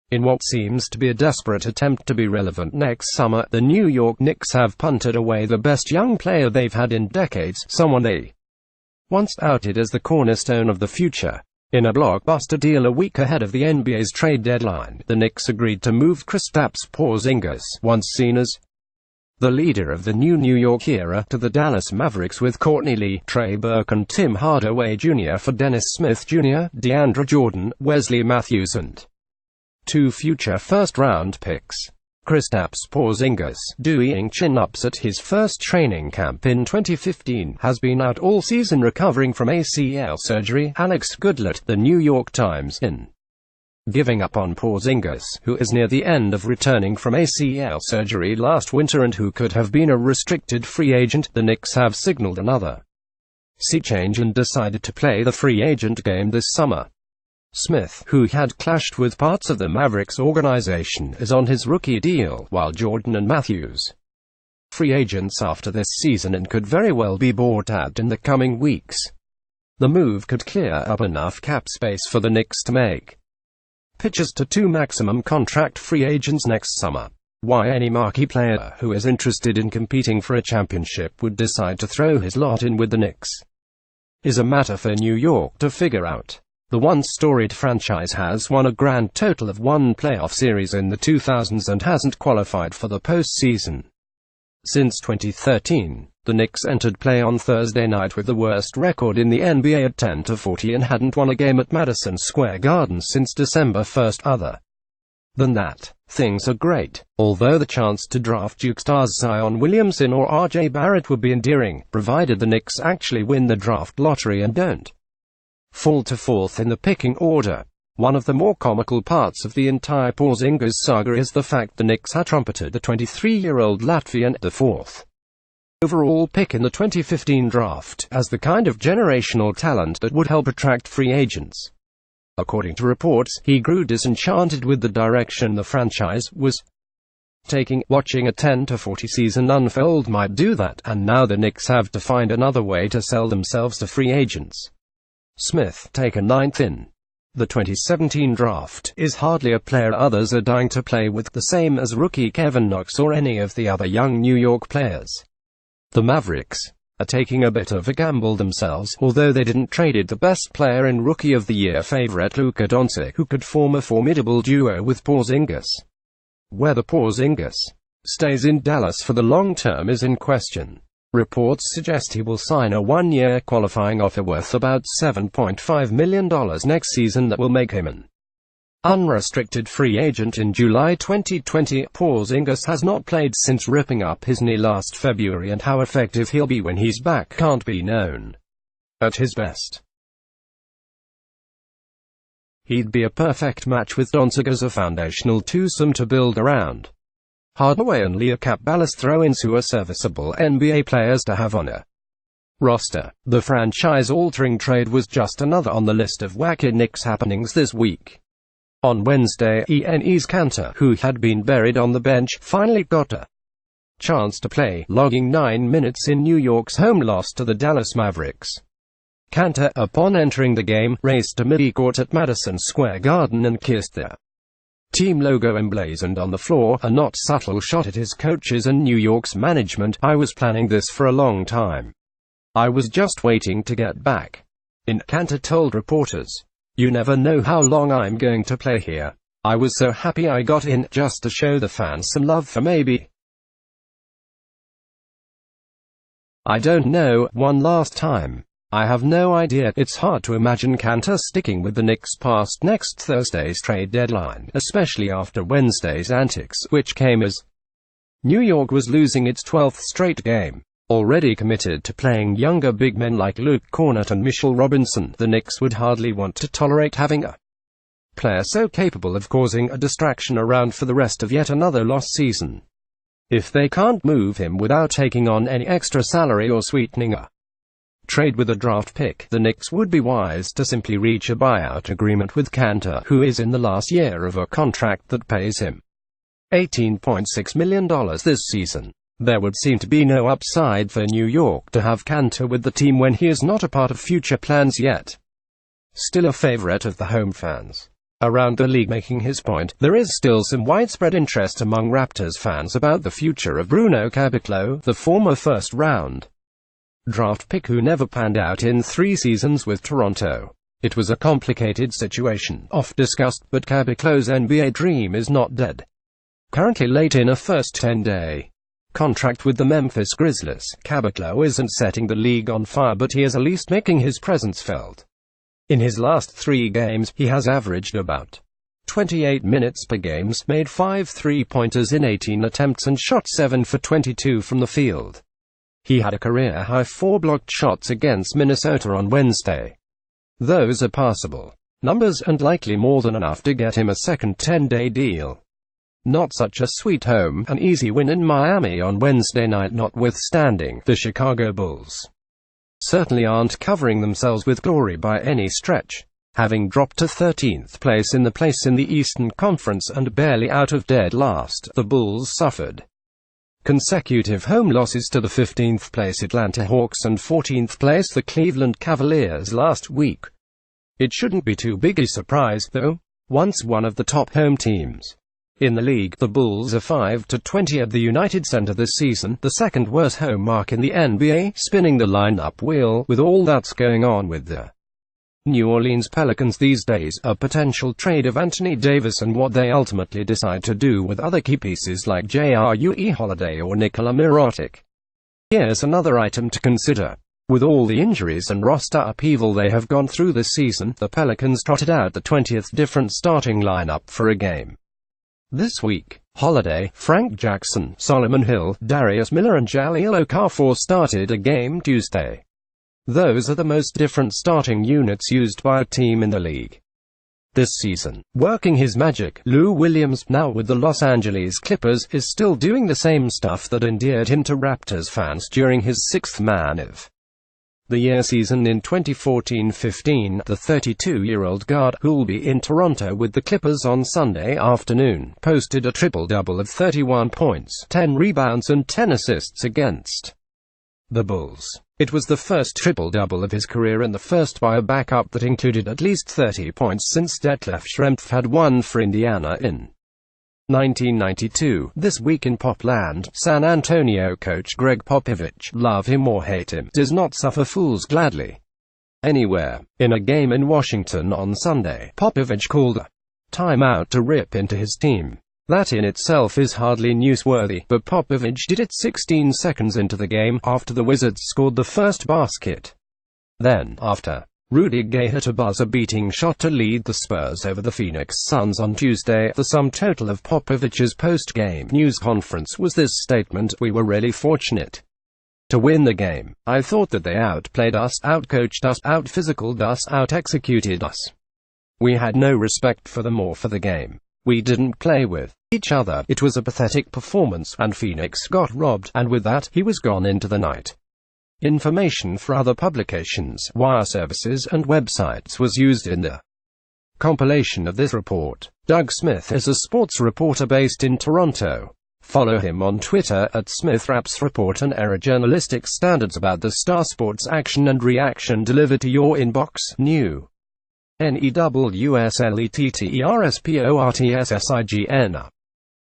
In what seems to be a desperate attempt to be relevant next summer, the New York Knicks have punted away the best young player they've had in decades, someone they once touted as the cornerstone of the future. In a blockbuster deal a week ahead of the NBA's trade deadline, the Knicks agreed to move Kristaps Porzingis, once seen as the leader of the New York era, to the Dallas Mavericks with Courtney Lee, Trey Burke and Tim Hardaway Jr. for Dennis Smith Jr., DeAndre Jordan, Wesley Matthews and 2 future first-round picks. Kristaps Porzingis, doing chin-ups at his first training camp in 2015, has been out all season recovering from ACL surgery, Alex Goodlett, The New York Times, in giving up on Porzingis, who is near the end of returning from ACL surgery last winter and who could have been a restricted free agent. The Knicks have signaled another sea change and decided to play the free agent game this summer. Smith, who had clashed with parts of the Mavericks organization, is on his rookie deal, while Jordan and Matthews free agents after this season and could very well be bought out in the coming weeks. The move could clear up enough cap space for the Knicks to make pitches to 2 maximum contract free agents next summer. Why any marquee player who is interested in competing for a championship would decide to throw his lot in with the Knicks is a matter for New York to figure out. The once storied franchise has won a grand total of 1 playoff series in the 2000s and hasn't qualified for the postseason since 2013. The Knicks entered play on Thursday night with the worst record in the NBA at 10-40 and hadn't won a game at Madison Square Garden since December 1. Other than that, things are great, although the chance to draft Duke stars Zion Williamson or RJ Barrett would be endearing, provided the Knicks actually win the draft lottery and don't fall to 4th in the picking order. One of the more comical parts of the entire Porzingis saga is the fact the Knicks had trumpeted the 23-year-old Latvian, the 4th overall pick in the 2015 draft, as the kind of generational talent that would help attract free agents. According to reports, he grew disenchanted with the direction the franchise was taking. Watching a 10-40 season unfold might do that, and now the Knicks have to find another way to sell themselves to free agents. Smith, taken 9th in the 2017 draft, is hardly a player others are dying to play with, the same as rookie Kevin Knox or any of the other young New York players. The Mavericks are taking a bit of a gamble themselves, although they didn't traded the best player in Rookie of the Year favorite Luka Doncic, who could form a formidable duo with Porzingis. Whether Porzingis stays in Dallas for the long term is in question. Reports suggest he will sign a 1-year qualifying offer worth about $7.5 million next season that will make him an unrestricted free agent in July 2020. Porzingis has not played since ripping up his knee last February, and how effective he'll be when he's back can't be known. At his best, he'd be a perfect match with Doncic as a foundational twosome to build around. Hardaway and Lee are cap ballast throw-ins who are serviceable NBA players to have on a roster. The franchise-altering trade was just another on the list of wacky Knicks happenings this week. On Wednesday, Enes Kanter, who had been buried on the bench, finally got a chance to play, logging 9 minutes in New York's home loss to the Dallas Mavericks. Kanter, upon entering the game, raced to midcourt at Madison Square Garden and kissed their team logo emblazoned on the floor, a not subtle shot at his coaches and New York's management. "I was planning this for a long time. I was just waiting to get back," Kanter told reporters. "You never know how long I'm going to play here. I was so happy I got in, just to show the fans some love for maybe I don't know, one last time. I have no idea." It's hard to imagine Kanter sticking with the Knicks past next Thursday's trade deadline, especially after Wednesday's antics, which came as New York was losing its 12th straight game. Already committed to playing younger big men like Luke Kornet and Mitchell Robinson, the Knicks would hardly want to tolerate having a player so capable of causing a distraction around for the rest of yet another lost season. If they can't move him without taking on any extra salary or sweetening a trade with a draft pick, the Knicks would be wise to simply reach a buyout agreement with Kanter, who is in the last year of a contract that pays him $18.6 million this season. There would seem to be no upside for New York to have Kanter with the team when he is not a part of future plans yet. Still a favorite of the home fans. around the league. Making his point, there is still some widespread interest among Raptors fans about the future of Bruno Caboclo, the former first-round draft pick who never panned out in 3 seasons with Toronto. It was a complicated situation, oft discussed, but Caboclo's NBA dream is not dead. Currently late in a first 10-day contract with the Memphis Grizzlies, Caboclo isn't setting the league on fire, but he is at least making his presence felt. In his last 3 games, he has averaged about 28 minutes per game, made 5 3-pointers in 18 attempts and shot 7 for 22 from the field. He had a career-high 4 blocked shots against Minnesota on Wednesday. Those are passable numbers and likely more than enough to get him a second 10-day deal. Not such a sweet home and easy win in Miami on Wednesday night notwithstanding. The Chicago Bulls certainly aren't covering themselves with glory by any stretch. Having dropped to 13th place in the Eastern Conference and barely out of dead last, the Bulls suffered consecutive home losses to the 15th place Atlanta Hawks and 14th place the Cleveland Cavaliers last week. It shouldn't be too big a surprise, though. Once one of the top home teams in the league, the Bulls are 5-20 at the United Center this season, the second worst home mark in the NBA, spinning the lineup wheel. With all that's going on with the New Orleans Pelicans these days, a potential trade of Anthony Davis and what they ultimately decide to do with other key pieces like Jrue Holiday or Nikola Mirotic. Here's another item to consider. With all the injuries and roster upheaval they have gone through this season, the Pelicans trotted out the 20th different starting lineup for a game this week. Holiday, Frank Jackson, Solomon Hill, Darius Miller and Jahlil Okafor started a game Tuesday. Those are the most different starting units used by a team in the league this season. Working his magic, Lou Williams, now with the Los Angeles Clippers, is still doing the same stuff that endeared him to Raptors fans during his 6th man of the year season in 2014-15, the 32-year-old guard, who'll be in Toronto with the Clippers on Sunday afternoon, posted a triple-double of 31 points, 10 rebounds and 10 assists against the Bulls. It was the first triple-double of his career and the first by a backup that included at least 30 points since Detlef Schrempf had won for Indiana in 1992. This week in Popland, San Antonio coach Greg Popovich, love him or hate him, does not suffer fools gladly anywhere. In a game in Washington on Sunday, Popovich called a timeout to rip into his team. That in itself is hardly newsworthy, but Popovich did it 16 seconds into the game, after the Wizards scored the first basket. Then, after Rudy Gay hit a buzzer-beating shot to lead the Spurs over the Phoenix Suns on Tuesday, the sum total of Popovich's post-game news conference was this statement: "We were really fortunate to win the game. I thought that they outplayed us, outcoached us, out-physicaled us, out-executed us. We had no respect for them or for the game. We didn't play with each other. It was a pathetic performance, and Phoenix got robbed, and with that, he was gone into the night." Information for other publications, wire services and websites was used in the compilation of this report. Doug Smith is a sports reporter based in Toronto. Follow him on Twitter at SmithRapsReport and error journalistic standards about the star sports action and reaction delivered to your inbox. New NEWSLETTERSPORTSIGN